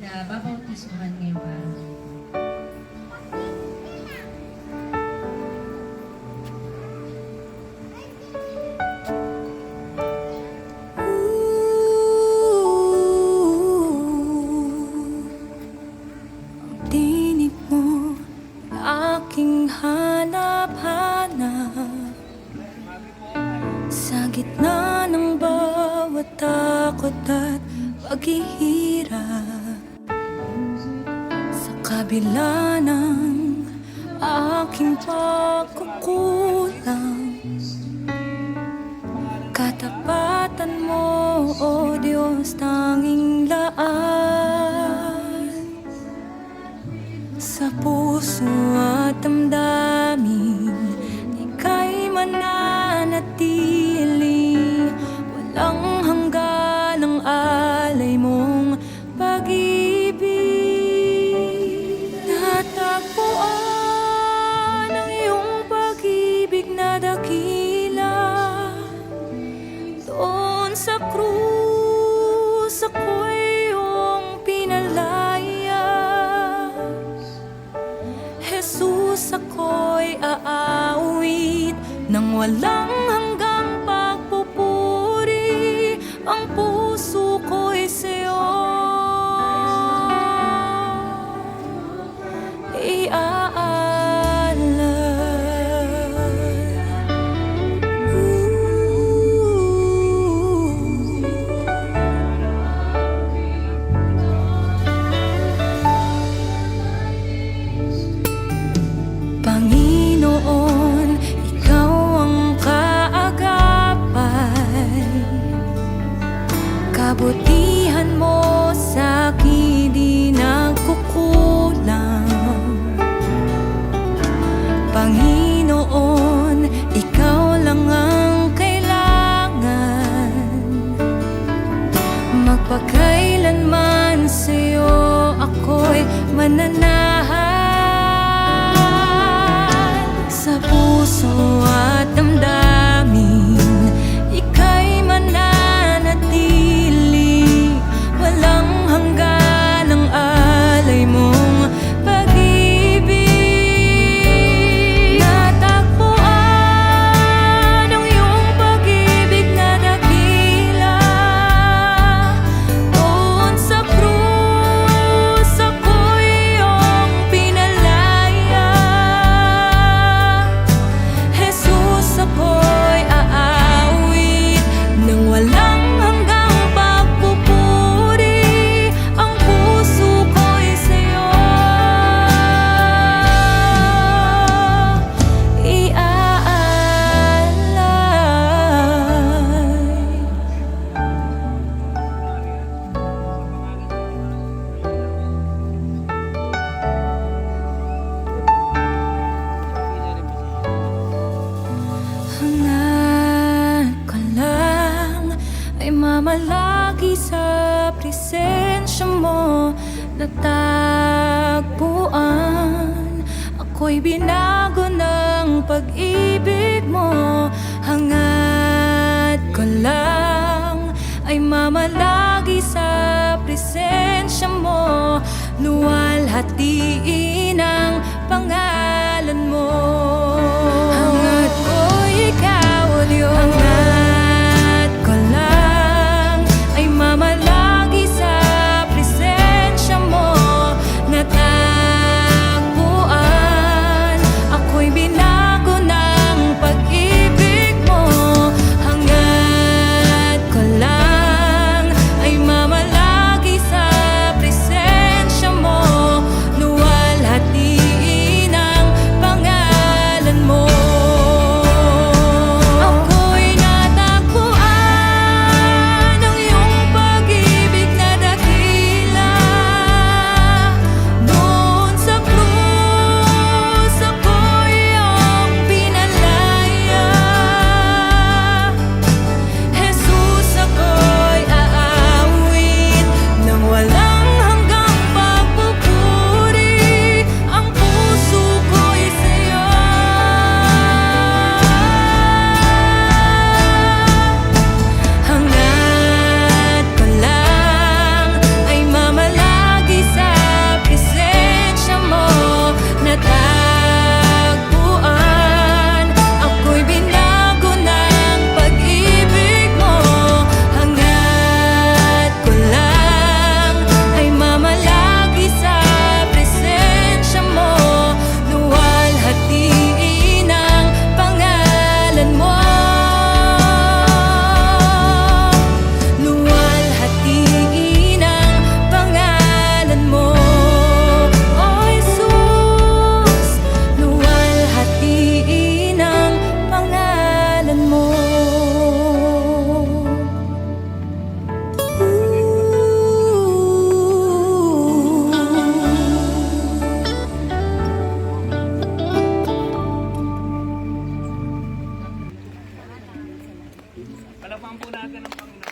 Na babautismuhan ngayong araw. Ang tinig mo, aking hanap-hanap sa gitna ng bawat takot at paghihirap. Kabila ng aking pagkukulang, katapatan mo, O Diyos, tanging laan. Sa puso at damdamin, ika'y mananatili. Walang hanggan ang alay mong pag-ibig. Natagpuan ang iyong pag-ibig na dakila. Doon sa krus ako'y iyong pinalaya. Jesus, ako'y aawit nang walang hanggang pagpupuri. Ang puso ko'y sa'yo Panginoon, ikaw ang kaagapay. Kabutihan mo sa'kin di nagkukulang. Panginoon, ikaw lang ang kailangan. Magpakailanman sa'yo ako'y mananahan. Sa puso at damdamin, ika'y mananatili. Walang hanggan ang alay mong pag-ibig. Natagpuan ang iyong pag-ibig na dakila. Doon sa krus ako'y iyong pinalaya. natagpuan. Ako'y binago ng pag-ibig mo. Hangad ko lang ay mamalagi sa presensya mo. Luwalhatiin ang pangalan mo. Hangad ko'y ikaw ulit. Hangad ko lang ay mamalagi sa presensya mo. Natagpuan, ako'y binago ng pag-ibig mo. Hangad ko lang ay mamalagi sa presensya mo. Luwalhatiin ang pangalan mo. Ako'y natagpuan ng iyong pag-ibig na dakila. Doon sa krus, ako'y iyong pinalaya. Jesus, ako'y aawit ng walang hanggang pagpupuri. Ang puso ko'y sa'yo. Hangad ko lang ay mamalagi sa presensya mo. Natagpuan, ako'y binago ng pag-ibig mo. Hangad ko lang ay mamalagi sa presensya mo. Luwalhatiin ang pangalan mo. Luwalhatiin ang pangalan mo. Oh Jesus, luwalhatiin ang pangalan mo. Palakpakan po natin ang Panginoon.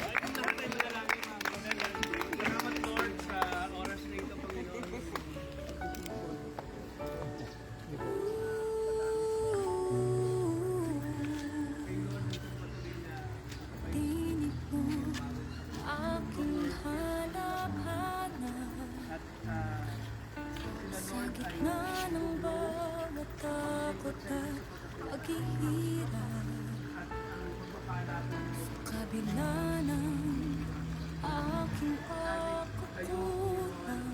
Ay, kung lahat ay malalaki mga kapatid. Salamat Lord sa oras na ito, Panginoon. Tinig mo aking hanap-hanap. Sa gitna ng bawat takot at paghihirap. Sa kabila ng aking pagkukulang,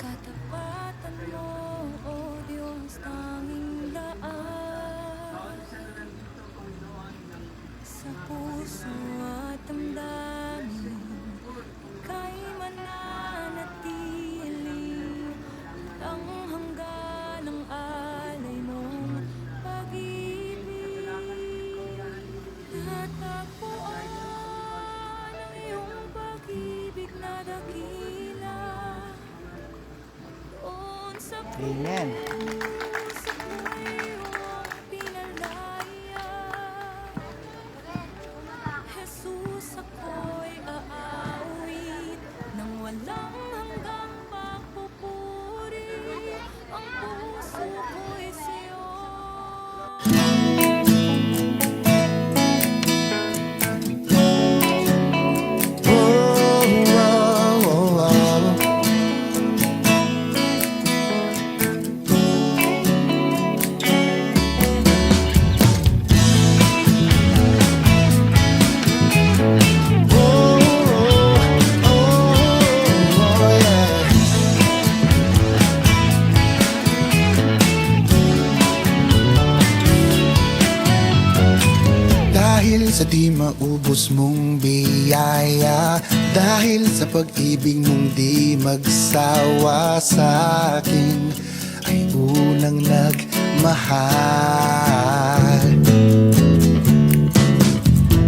katapatan mo, O Diyos, tanging daan. Sa puso at damdamin, ika'y mananatili. Ang hanggan ng alay mong pag-ibig. Natagpuan ang iyong pag-ibig na dakila. Doon sa Amen. krus, ako'y iyong pinalaya. Jesus, ako'y aawit ng walang hanggang pagpupuri. Ang puso ko'y sa'yo. Dahil sa di maubos mong biyaya, dahil sa pag-ibig mong di magsawa sa akin, ay unang nagmahal.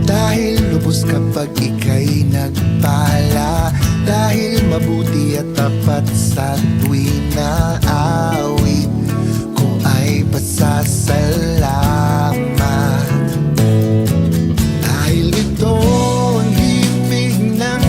Dahil lubos kapag ika'y nagpala, dahil mabuti at tapat sa tuwing naawit ko ay pasasalamat. Dahil ito ang ibig ng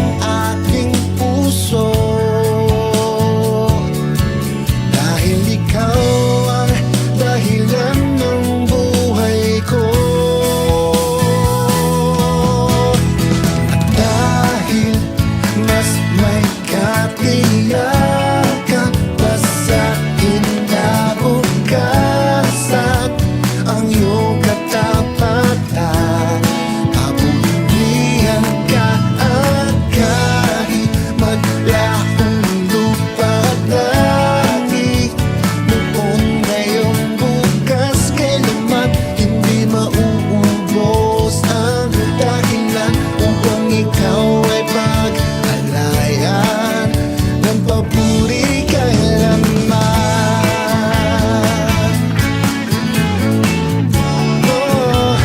ikaw ay pag-alayan ng papuri kailanman. Oh,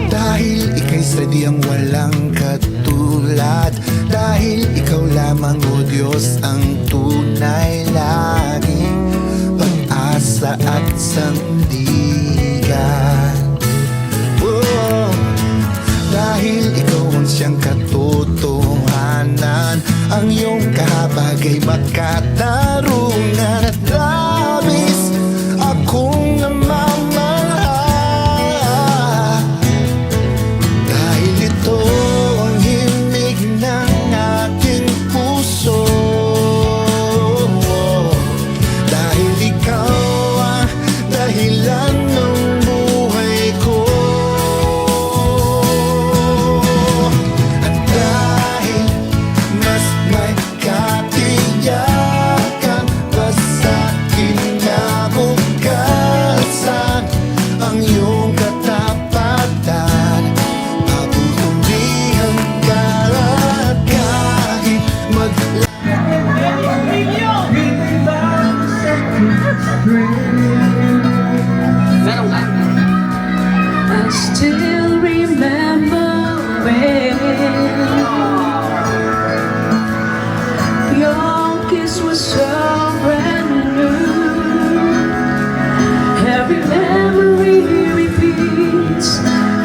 dahil ika'y sadyang walang katulad, dahil ikaw lamang, o Diyos, ang tunay laging pag-asa at sandigan. Oh, dahil ikaw ang siyang katotohanan, ang iyong kahabagay makatarungan, at labis akong namamahal. Dahil ito ang himig ng aking puso, dahil ikaw ang dahilan ng buhay ko. At dahil mas may katiyakan pa sa kinabukasan, ang iyong katapatan, papupurihan ka at kahit I still remember when your kiss was so brand new. Every memory repeats,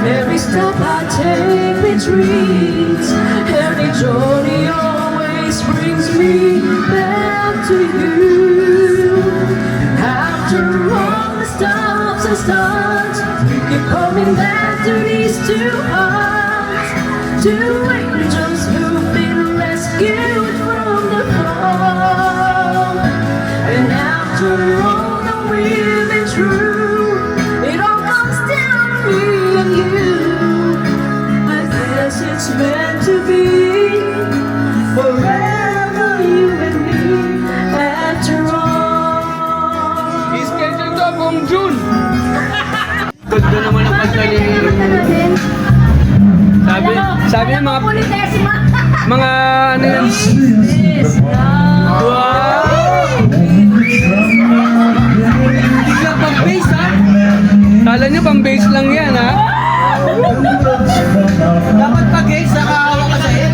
every step I take retreats, every journey always brings me back to you. After all the stops and starts, keep coming back to these two hearts, two angels who've been rescued from the fall. And after all that we've been through, it all comes down to me and you. I guess it's meant to be, forever you and me. After all, I-schedule to buong June. Ganda naman ang kanta ni sabi ng mga ano yan? Wow! Hindi lang pang bass ha? Kala nyo pang bass lang yan ha? Dapat pag bass nakahawa ka sa head.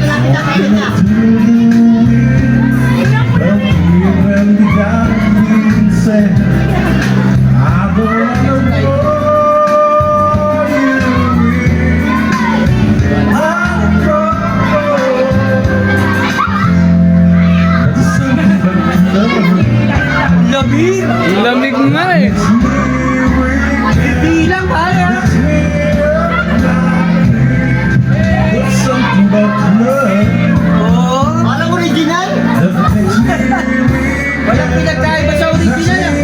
Lamig nga eh. Bilang kaya. Oh, walang original. Walang pinagkaiba sa original ah.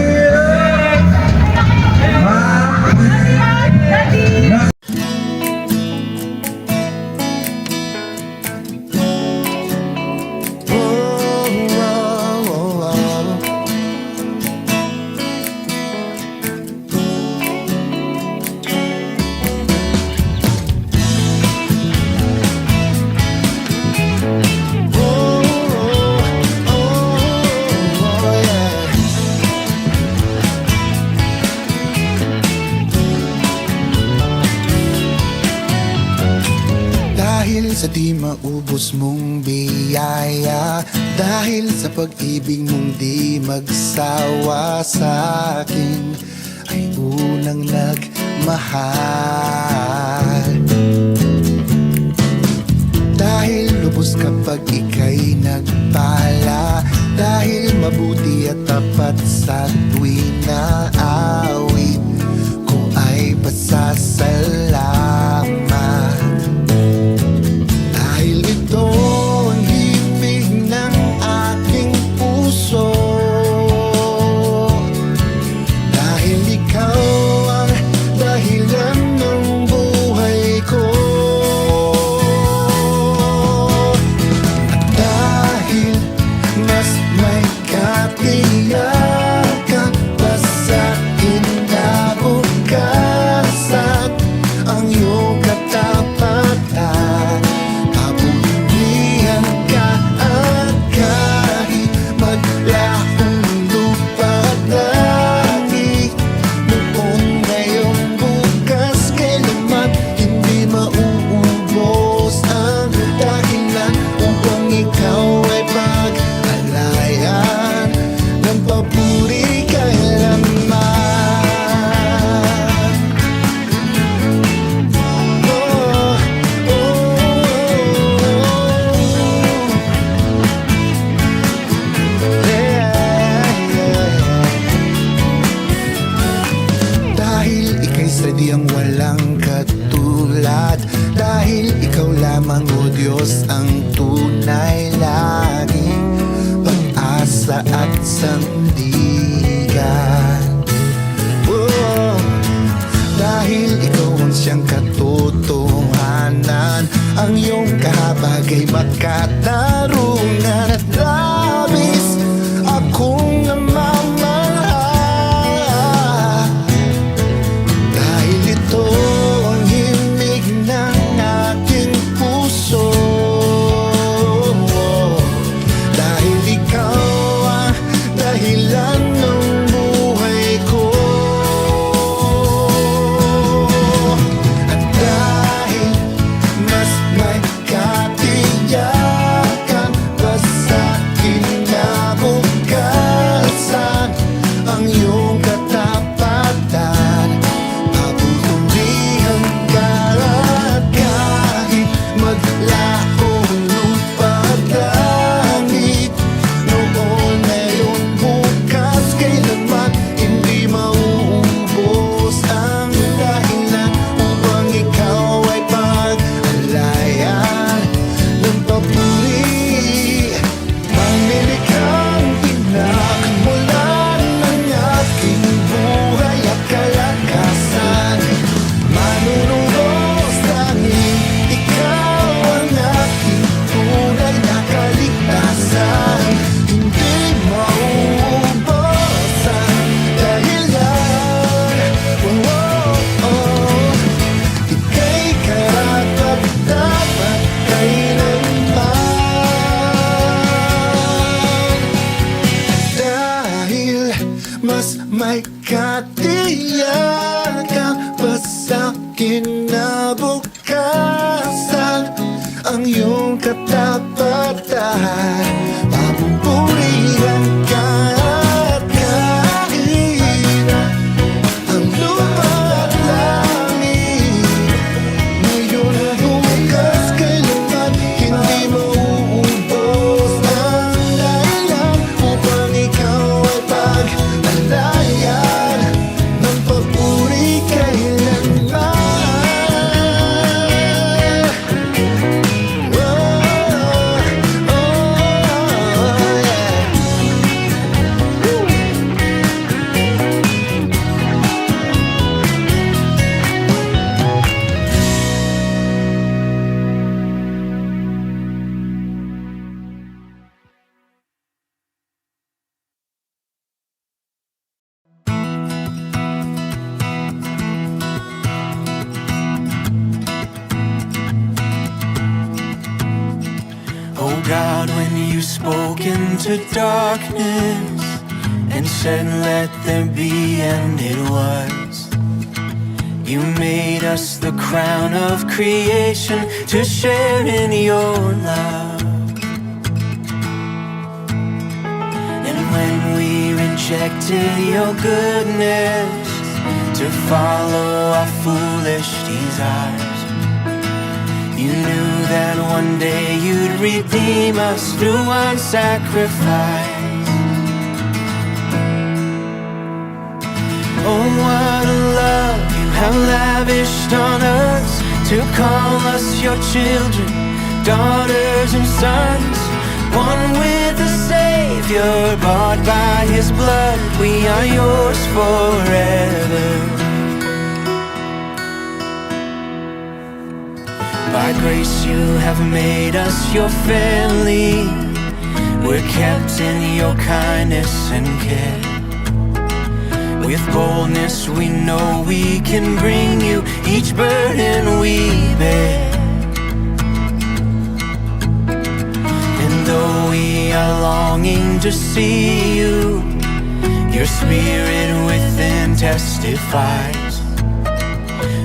Dahil sa di maubos mong biyaya, dahil sa pag-ibig mong di magsawa sa akin, ay unang nagmahal. Dahil lubos kapag ika'y nagpala, dahil mabuti at tapat sa tuwing naawit ko ay pasasalamat. Dahil ito ang himig ng aking puso, dahil ikaw ang dahilan ng buhay ko. At dahil mas may katiyakan sandigan. Oh, dahil ikaw ang siyang katotohanan, ang iyong kahabagay makatarungan, at labis akong namamahal. Dahil ito ang himig ng aking puso, dahil ikaw ang dahilan ng buhay ko. At dahil mas may katiyakan pa sa kinabukasan, ang iyong katapatan, papupurihan ka. At kahit maglaho lupa at langit, noon, ngayon, bukas, kailanman hindi mauubos ang dahilan upang ikaw ay pag-alayan ng papuri. Ang nilikhang pinakamulan ng aking buhay at kalakasan, manunubos tanging ikaw ang aking tunay na kaligtasan. Hindi mauubos ang dahilan, ika'y karapat-dapat kailanman. Dahil mas may katiyakan pa sa kinabukasan, ang iyong katapatan, papupurihan ka. At kahit ang lupa at langit, ngayon, bukas, kailanman hindi mauubos ang dahilan upang ikaw ay pag-alayan ng papuri kailanman. Oh God, when you spoke into darkness and said, "Let there be," and it was. You made us the crown of creation to share in your love. And when we rejected your goodness to follow our foolish desires, you knew that one day you'd redeem us through one sacrifice. Oh, what a love you have lavished on us, to call us your children, daughters and sons, one with the Savior, bought by His blood. We are yours forever. By grace you have made us your family. We're kept in your kindness and care. With boldness we know we can bring you each burden we bear. And though we are longing to see you, your spirit within testifies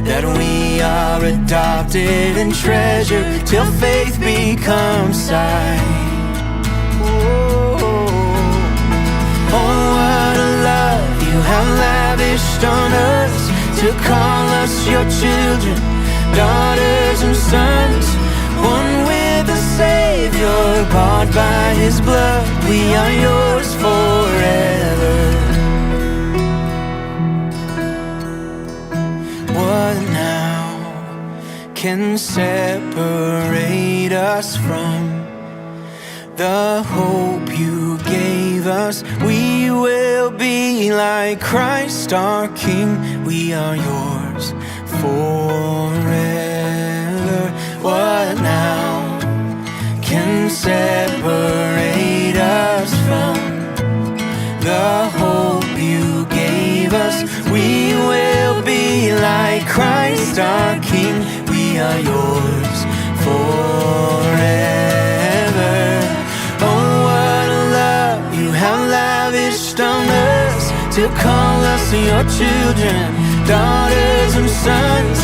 that we are adopted and treasured till faith becomes sight. Oh, what a love you have lavished on us, to call us your children, daughters and sons, one with the Savior, bought by His blood. We are yours forever. What now can separate us from the hope you gave us? We we will be like Christ our King. We are yours forever. What now can separate us from the hope you gave us? We will be like Christ our King. We are yours forever. Oh, what a love you have lavished on us, to call us your children, daughters and sons,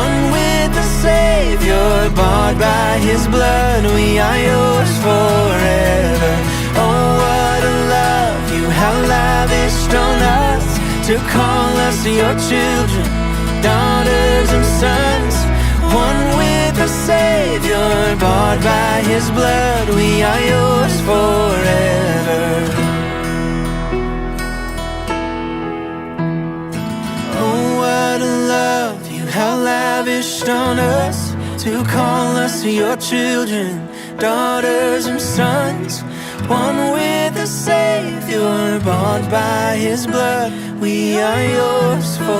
one with the Savior, bought by His blood. We are yours forever. Oh, what a love you have lavished on us, to call us your children, daughters and sons, one with the Savior, bought by His blood. We are yours forever. Oh, what a love you have lavished on us, to call us your children, daughters and sons, one with the Savior, bought by His blood. We are yours forever.